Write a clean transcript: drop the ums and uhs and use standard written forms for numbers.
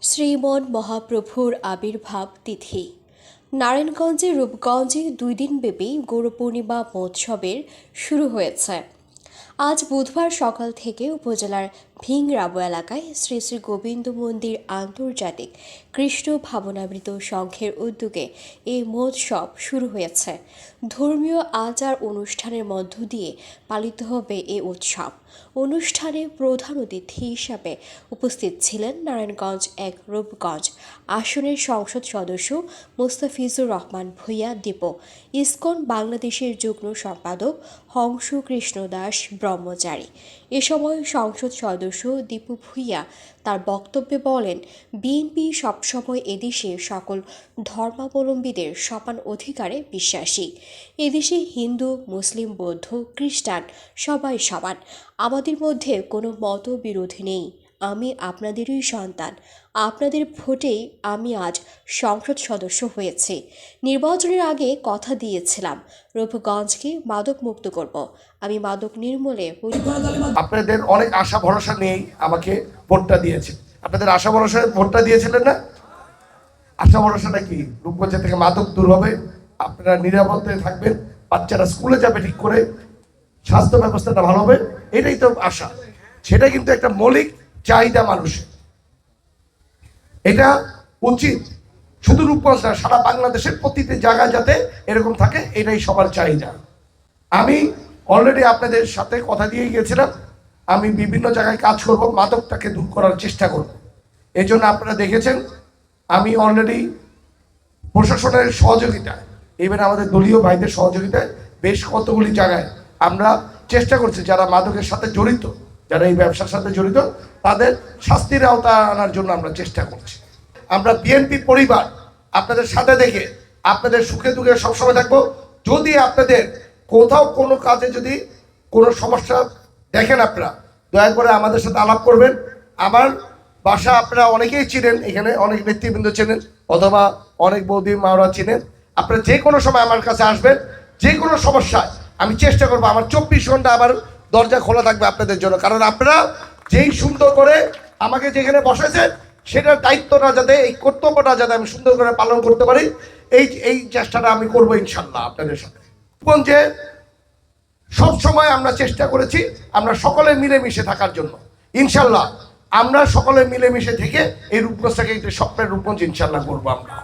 শ্রীমন মহাপ্রভুর আবির্ভাব তিথি। নারায়ণগঞ্জের রূপগঞ্জে 2 দিনব্যাপী গুরুপূর্ণিমা মহোৎসবের শুরু হয়েছে। আজ বুধবার সকাল থেকে উপজেলার ভিংরাবো এলাকায় শ্রী শ্রী গোবিন্দ মন্দির আন্তর্জাতিক কৃষ্ণ ভাবনামৃত সংঘের উদ্যোগে এই মহোৎসব শুরু হয়েছে। ধর্মীয় আচার অনুষ্ঠানের মধ্য দিয়ে পালিত হবে এই উৎসব। অনুষ্ঠানে প্রধান অতিথি হিসাবে উপস্থিত ছিলেন নারায়ণগঞ্জ 1 রূপগঞ্জ আসনের সংসদ সদস্য মোস্তাফিজুর রহমান ভূঁইয়া দীপু, ইসকন বাংলাদেশের যুগ্ম সম্পাদক হংস কৃষ্ণ দাস ব্রহ্মচারী। এ সময় সংসদ সদস্য দীপু ভূঁইয়া তার বক্তব্যে বলেন, বিএনপি সবসময় এদেশের সকল ধর্মাবলম্বীদের সমান অধিকারে বিশ্বাসী। এদেশে হিন্দু, মুসলিম, বৌদ্ধ, খ্রিস্টান সবাই সমান। আমাদের মধ্যে কোনো মতবিরোধী নেই। আমি আপনাদেরই সন্তান। আপনাদের ভোটেই আমি আজ সংসদ সদস্য হয়েছি। নির্বাচনের আগে কথা দিয়েছিলাম রূপগঞ্জকে মাদক মুক্ত করব। আমি মাদক নির্মূলে আপনাদের অনেক আশা ভরসা নিয়েই আমাকে ভোটটা দিয়েছে। আপনাদের আশা ভরসায় ভোটটা দিয়েছিলেন না? আশা ভরসাটা কি? রূপগঞ্জ থেকে মাদক দূর হবে, আপনারা নিরাপদে থাকবেন, বাচ্চারা স্কুলে যাবে ঠিক করে, স্বাস্থ্য ব্যবস্থাটা ভালো হবে, এটাই তো আশা। সেটা কিন্তু একটা মৌলিক চাহিদা মানুষের। এটা উচিত শুধু রূপগঞ্জ না, সারা বাংলাদেশের প্রতিটি জায়গায় যাতে এরকম থাকে, এটাই সবার চাহিদা। আমি অলরেডি আপনাদের সাথে কথা দিয়ে গিয়েছিলাম, আমি বিভিন্ন জায়গায় কাজ করব, মাদকটাকে দূর করার চেষ্টা করব। এই জন্য আপনারা দেখেছেন আমি অলরেডি প্রশাসনের সহযোগিতায়, ইভেন আমাদের দলীয় ভাইদের সহযোগিতায় বেশ কতগুলি জায়গায় আমরা চেষ্টা করছি যারা মাদকের সাথে জড়িত, যারা এই ব্যবসার সাথে জড়িত, তাদের শাস্তির আওতা আনার জন্য আমরা চেষ্টা করছি। আমরা বিএনপি পরিবার আপনাদের সাথে দেখে আপনাদের সুখে দুঃখে সবসময় থাকবো। যদি আপনাদের কোথাও কোনো কাজে যদি কোনো সমস্যা দেখেন, আপনারা দয়া করে আমাদের সাথে আলাপ করবেন। আমার বাসা আপনারা অনেকেই চিনেন, এখানে অনেক নেতৃবৃন্দ চেনেন, অথবা অনেক বৌদি মাওরা চিনেন। আপনারা যে কোনো সময় আমার কাছে আসবেন, যে কোনো সমস্যায় আমি চেষ্টা করবো। আমার 24 ঘন্টা আমার দরজা খোলা থাকবে আপনাদের জন্য। কারণ আপনারা যেই সুন্দর করে আমাকে যেখানে বসেছেন, সেটার দায়িত্বটা যাতে, এই কর্তব্যটা যাতে আমি সুন্দর করে পালন করতে পারি, এই চেষ্টাটা আমি করবো ইনশাল্লাহ আপনাদের সাথে। যে সব সময় আমরা চেষ্টা করেছি আমরা সকলে মিলেমিশে থাকার জন্য। ইনশাল্লাহ আমরা সকলে মিলেমিশে থেকে এই রূপগঞ্জটাকে একটি স্বপ্নের রূপগঞ্জ ইনশাল্লাহ করবো আমরা।